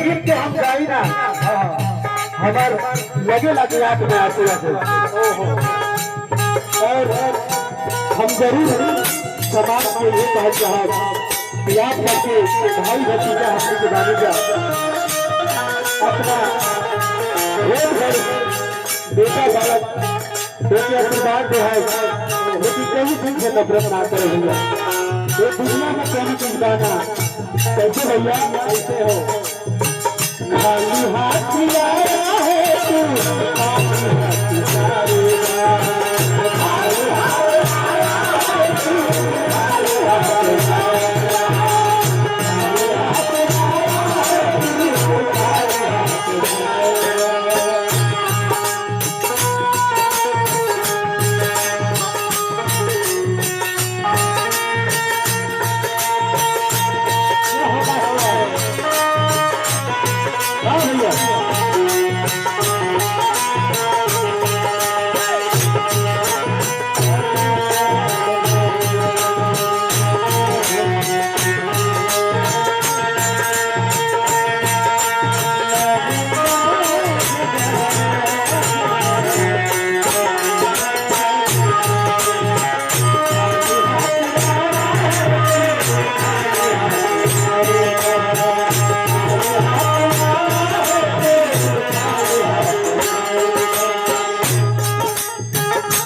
गीत के हम गाई ना हमार लगे लगे आंख में आंसू आते और हम जरूर समाज के लिए कहना चाहते याद करके भाई भतीजा हमने के बानी जा अपना रोज घर बेटा बालक बेटे आशीर्वाद दे है लेकिन कहीं दिन से नफरत ना करे भैया ये दुनिया में कहीं कुछ गाना कैसे भैया कैसे हो खाली हाथ मिलाया है तू खाली हाथ मिलाया खाली हाथ मिलाया तू खाली हाथ मिलाया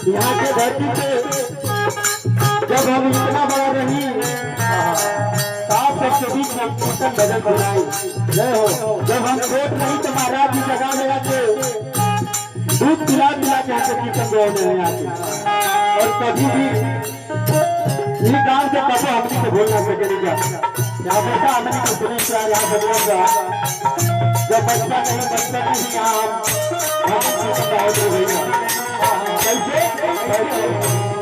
यहाँ के धरती पे जब हम इतना बड़ा रही साफ सबके बीच में कीर्तन बदल बनाई जय हो जब हम छोट नहीं तो महाराज की जगह में आके दूध पिला पिला के आके कीर्तन गए हैं आके और कभी भी ये गांव से कभी हमने को भूल ना सके नहीं यहाँ बेटा हमने को सुनी चाह यहाँ भगवान जब बचपन नहीं बचपन नहीं यहाँ हम कीर्तन गाए थे भैया कैसे